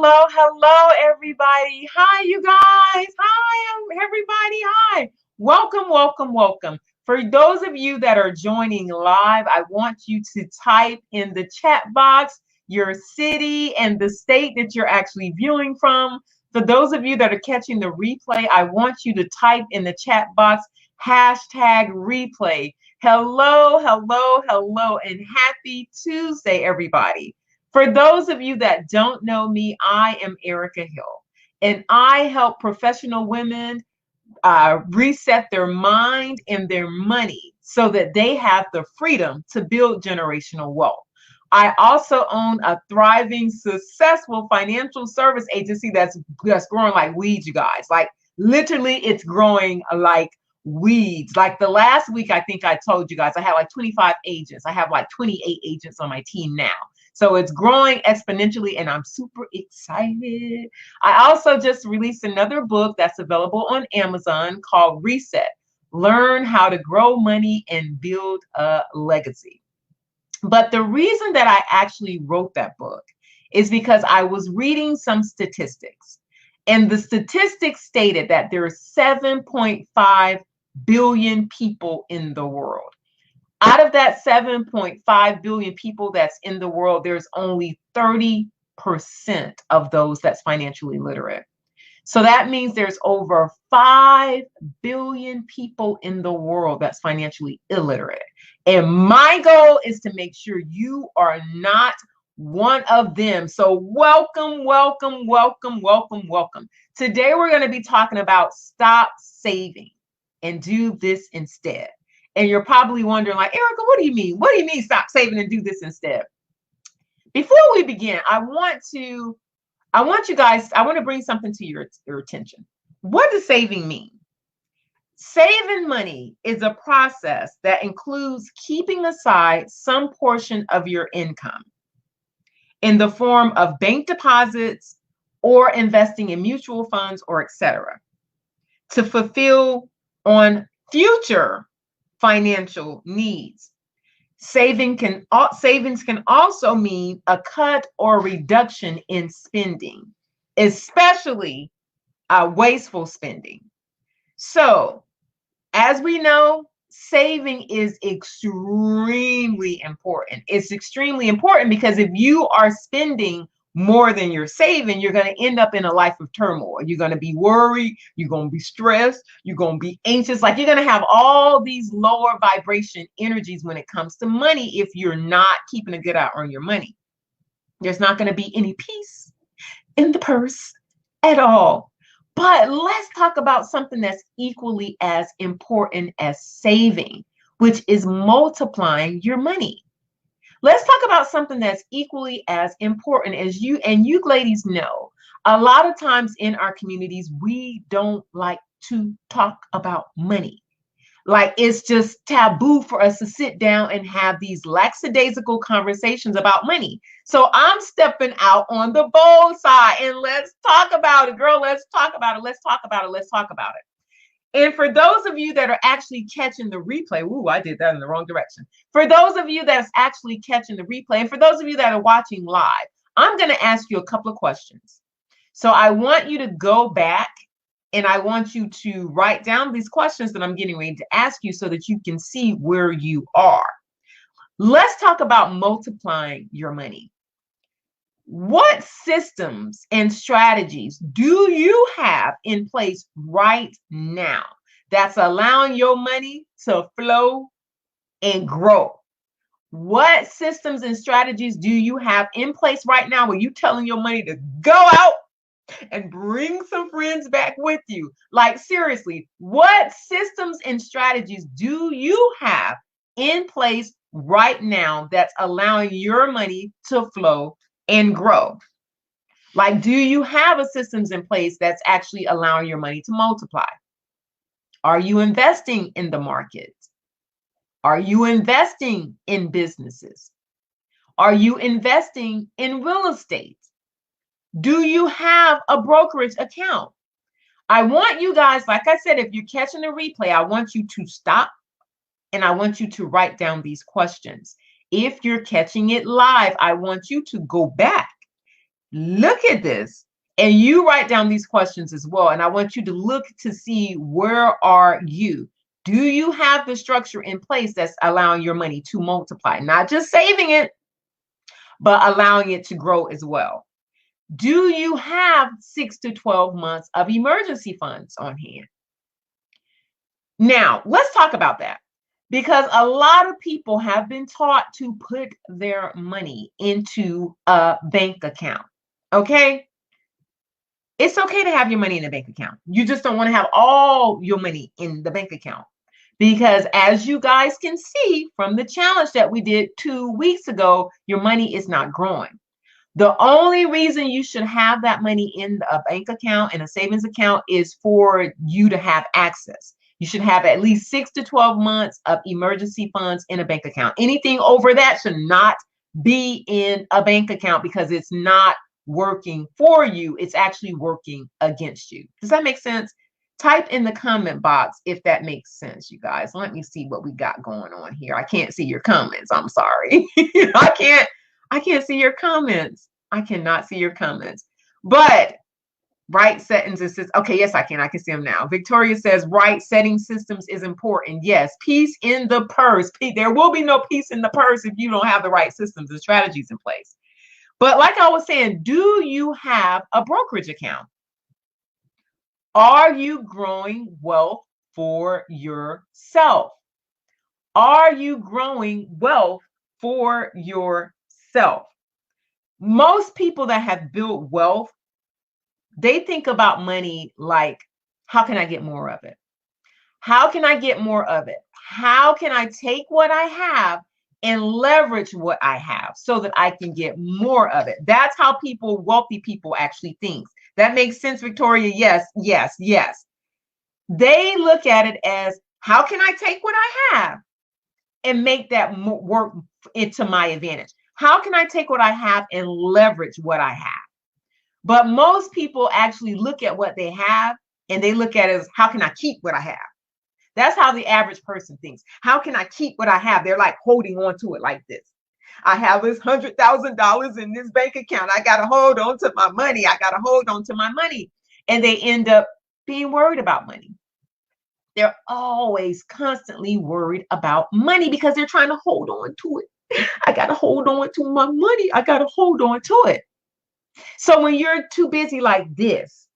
hello, everybody. Hi, you guys. Hi, everybody. Hi. Welcome. For those of you that are joining live, I want you to type in the chat box your city and the state that you're actually viewing from. For those of you that are catching the replay, I want you to type in the chat box #replay. Hello, and happy Tuesday, everybody. For those of you that don't know me, I am Erica Hill, and I help professional women reset their mind and their money so that they have the freedom to build generational wealth. I also own a thriving, successful financial service agency that's growing like weeds, you guys. Like literally, it's growing like weeds. Like the last week, I think I told you guys I had like 25 agents. I have like 28 agents on my team now. So it's growing exponentially, and I'm super excited. I also just released another book that's available on Amazon called Reset: Learn How to Grow Money and Build a Legacy. But the reason that I actually wrote that book is because I was reading some statistics, and the statistics stated that there are 7.5 billion people in the world. Out of that 7.5 billion people that's in the world, there's only 30% of those that's financially literate. So that means there's over 5 billion people in the world that's financially illiterate. And my goal is to make sure you are not one of them. So welcome. Today we're going to be talking about stop saving and do this instead. And you're probably wondering, like, Erica, what do you mean? What do you mean stop saving and do this instead? Before we begin, I want to bring something to your attention. What does saving mean? Saving money is a process that includes keeping aside some portion of your income in the form of bank deposits or investing in mutual funds or etc. to fulfill on future financial needs. Savings can also mean a cut or reduction in spending, especially wasteful spending. So, as we know, saving is extremely important. It's extremely important because if you are spending more than you're saving, you're going to end up in a life of turmoil. You're going to be worried, you're going to be stressed, you're going to be anxious. Like you're going to have all these lower vibration energies when it comes to money if you're not keeping a good eye on your money. There's not going to be any peace in the purse at all. But let's talk about something that's equally as important as saving, which is multiplying your money. Let's talk about something that's equally as important as you ladies know. A lot of times in our communities, we don't like to talk about money. Like it's just taboo for us to sit down and have these lackadaisical conversations about money. So I'm stepping out on the bold side and let's talk about it, girl. Let's talk about it. And for those of you that are actually catching the replay, I did that in the wrong direction. For those of you that's actually catching the replay, and for those of you that are watching live, I'm going to ask you a couple of questions. So I want you to go back and I want you to write down these questions that I'm getting ready to ask you so that you can see where you are. Let's talk about multiplying your money. What systems and strategies do you have in place right now that's allowing your money to flow and grow? What systems and strategies do you have in place right now where you're telling your money to go out and bring some friends back with you? Like seriously, what systems and strategies do you have in place right now that's allowing your money to flow and grow? Like, do you have a systems in place that's actually allowing your money to multiply? Are you investing in the market? Are you investing in businesses? Are you investing in real estate? Do you have a brokerage account? I want you guys, like I said, if you're catching the replay, I want you to stop and I want you to write down these questions. If you're catching it live, I want you to go back look at this and you write down these questions as well. And I want you to look to see, where are you? Do you have the structure in place that's allowing your money to multiply? Not just saving it, but allowing it to grow as well. Do you have 6 to 12 months of emergency funds on hand? Now, let's talk about that, because a lot of people have been taught to put their money into a bank account. Okay? It's okay to have your money in a bank account. You just don't want to have all your money in the bank account. Because as you guys can see from the challenge that we did 2 weeks ago, your money is not growing. The only reason you should have that money in a bank account, in a savings account, is for you to have access. You should have at least 6 to 12 months of emergency funds in a bank account. Anything over that should not be in a bank account, because it's not working for you. It's actually working against you. Does that make sense? Type in the comment box if that makes sense, you guys. Let me see what we got going on here. I can't see your comments. I'm sorry. I can't see your comments. I cannot see your comments. But right settings is, okay, yes, I can see them now. Victoria says right setting systems is important. Yes, peace in the purse. There will be no peace in the purse if you don't have the right systems and strategies in place. But like I was saying, do you have a brokerage account? Are you growing wealth for yourself? Are you growing wealth for yourself? Most people that have built wealth, they think about money like, how can I get more of it? How can I get more of it? How can I take what I have and leverage what I have so that I can get more of it? That's how wealthy people actually think. That makes sense, Victoria? Yes, yes, yes. They look at it as, how can I take what I have and make that work into my advantage? How can I take what I have and leverage what I have? But most people actually look at what they have and they look at it as, how can I keep what I have? That's how the average person thinks. How can I keep what I have? They're like holding on to it like this. I have this $100,000 in this bank account. I got to hold on to my money. I got to hold on to my money. And they end up being worried about money. They're always constantly worried about money because they're trying to hold on to it. I got to hold on to my money. I got to hold on to it. So when you're too busy like this,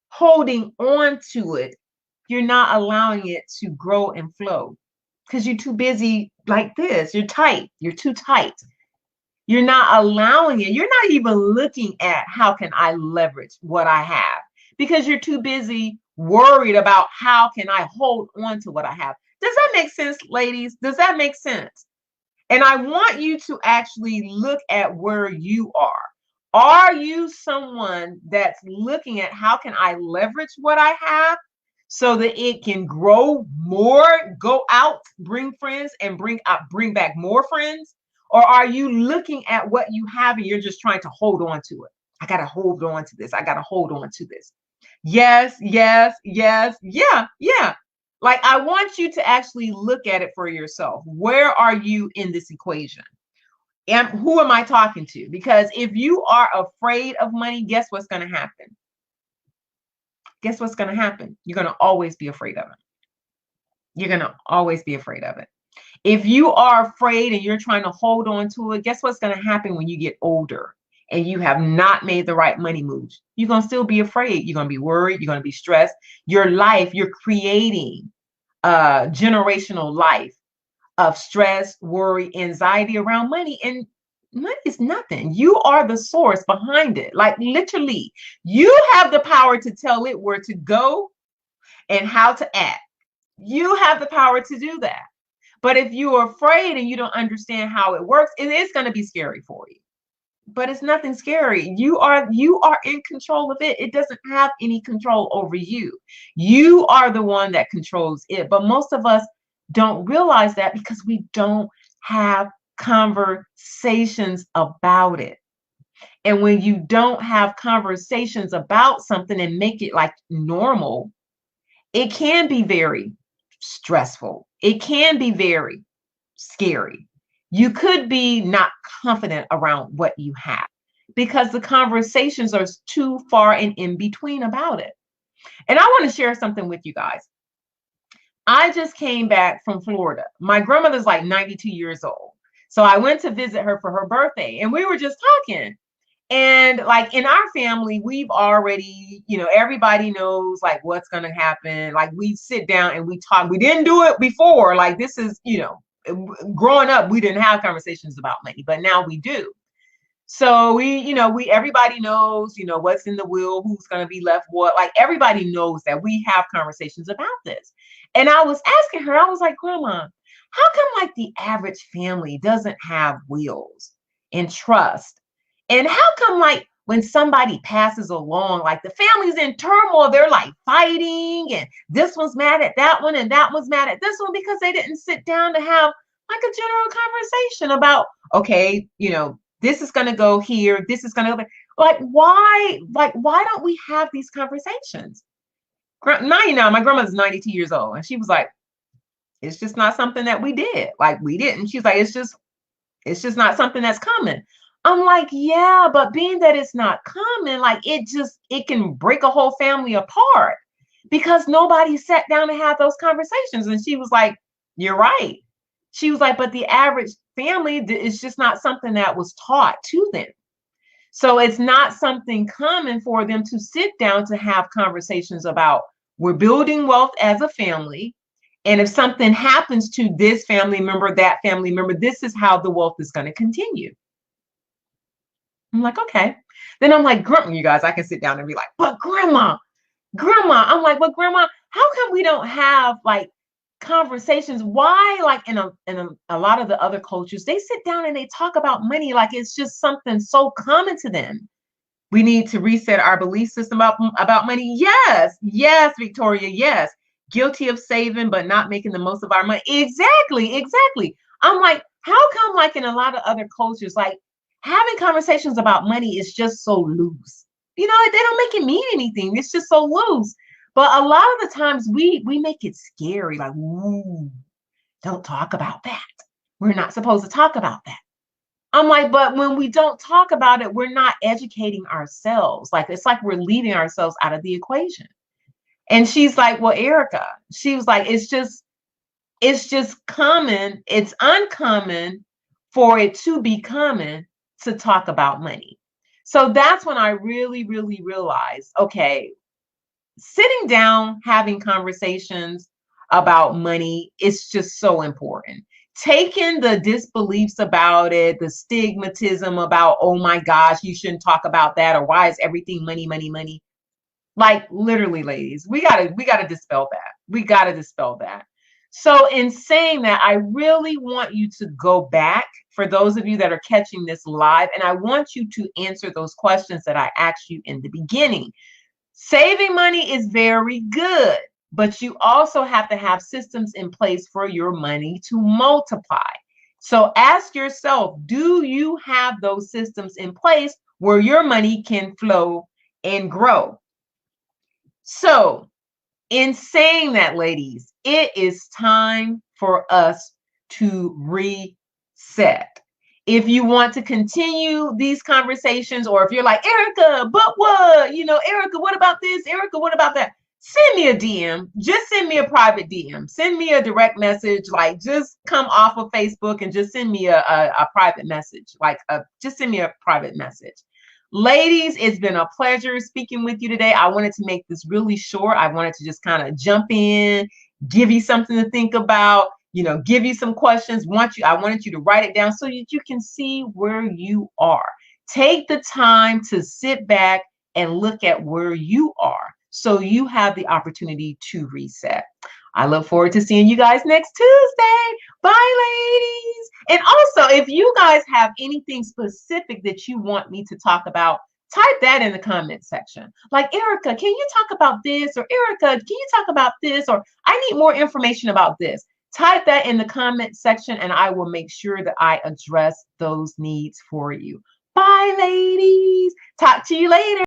holding on to it, you're not allowing it to grow and flow because you're too busy like this. You're tight. You're too tight. You're not allowing it. You're not even looking at, how can I leverage what I have, because you're too busy worried about, how can I hold on to what I have. Does that make sense, ladies? Does that make sense? And I want you to actually look at where you are. Are you someone that's looking at, how can I leverage what I have so that it can grow more, go out, bring friends, and bring back more friends? Or are you looking at what you have and you're just trying to hold on to it? I got to hold on to this. I got to hold on to this. Yes, yes, yes, yeah, yeah. Like, I want you to actually look at it for yourself. Where are you in this equation? And who am I talking to? Because if you are afraid of money, guess what's going to happen? Guess what's going to happen? You're going to always be afraid of it. You're going to always be afraid of it. If you are afraid and you're trying to hold on to it, guess what's going to happen when you get older and you have not made the right money moves? You're going to still be afraid. You're going to be worried. You're going to be stressed. Your life, you're creating a generational life of stress, worry, anxiety around money. And money is nothing. You are the source behind it. Like, literally, you have the power to tell it where to go and how to act. You have the power to do that. But if you're afraid and you don't understand how it works, it is going to be scary for you. But it's nothing scary. You are in control of it. It doesn't have any control over you. You are the one that controls it. But most of us don't realize that because we don't have conversations about it. And when you don't have conversations about something and make it like normal, it can be very stressful. It can be very scary. You could be not confident around what you have because the conversations are too far and in between about it. And I want to share something with you guys. I just came back from Florida. My grandmother's like 92 years old. So I went to visit her for her birthday and we were just talking. And like in our family, we've already, everybody knows like what's going to happen. Like we sit down and we talk. We didn't do it before. Like this is, growing up, we didn't have conversations about money, but now we do. So everybody knows, what's in the will, who's going to be left what. Like everybody knows that we have conversations about this. And I was asking her, I was like, Grandma, how come like the average family doesn't have wills and trust? And how come like when somebody passes along, like the family's in turmoil, they're like fighting and this one's mad at that one and that one's mad at this one because they didn't sit down to have like a general conversation about, okay, this is going to go here. This is going to go. Like, why don't we have these conversations? My grandmother's 92 years old. And she was like, it's just not something that we did. Like we didn't. She's like, it's just not something that's common. I'm like, yeah, but being that it's not common, like it can break a whole family apart because nobody sat down and had those conversations. And she was like, you're right. She was like, but the average family is just not something that was taught to them. So it's not something common for them to sit down to have conversations about we're building wealth as a family. And if something happens to this family member, that family member, this is how the wealth is going to continue. I'm like, okay. Then I'm like, Grandma, you guys, I can sit down and be like, but Grandma. I'm like, but Grandma, how come we don't have like conversations? Why, like in a lot of the other cultures, they sit down and they talk about money like it's just something so common to them. We need to reset our belief system about money. Yes, Victoria, yes. Guilty of saving, but not making the most of our money. Exactly. I'm like, how come like in a lot of other cultures, like having conversations about money is just so loose? They don't make it mean anything. It's just so loose. But a lot of the times we make it scary, like, ooh, don't talk about that. We're not supposed to talk about that. I'm like, but when we don't talk about it, we're not educating ourselves. Like, it's like we're leaving ourselves out of the equation. And she's like, well, Erica, she was like, it's just common. It's uncommon for it to be common to talk about money. So that's when I really, really realized, okay, sitting down, having conversations about money is just so important. Taking the disbeliefs about it, the stigmatism about, oh my gosh, you shouldn't talk about that, or why is everything money, money, money? Like literally, ladies, we gotta dispel that. We gotta dispel that. So in saying that, I really want you to go back for those of you that are catching this live, and I want you to answer those questions that I asked you in the beginning. Saving money is very good, but you also have to have systems in place for your money to multiply. So ask yourself, do you have those systems in place where your money can flow and grow? So in saying that, ladies, it is time for us to reset. If you want to continue these conversations, or if you're like, Erica, but what? Erica, what about this? Erica, what about that? Send me a DM. Just send me a private DM. Send me a direct message. Like, just come off of Facebook and just send me a private message. Just send me a private message. Ladies, it's been a pleasure speaking with you today. I wanted to make this really short. I wanted to just kind of jump in, give you something to think about, give you some questions. I wanted you to write it down so that you can see where you are. Take the time to sit back and look at where you are so you have the opportunity to reset. I look forward to seeing you guys next Tuesday. Bye, ladies. And also, if you guys have anything specific that you want me to talk about, type that in the comment section. Like, Erica, can you talk about this? Or Erica, can you talk about this? Or I need more information about this. Type that in the comment section and I will make sure that I address those needs for you. Bye, ladies. Talk to you later.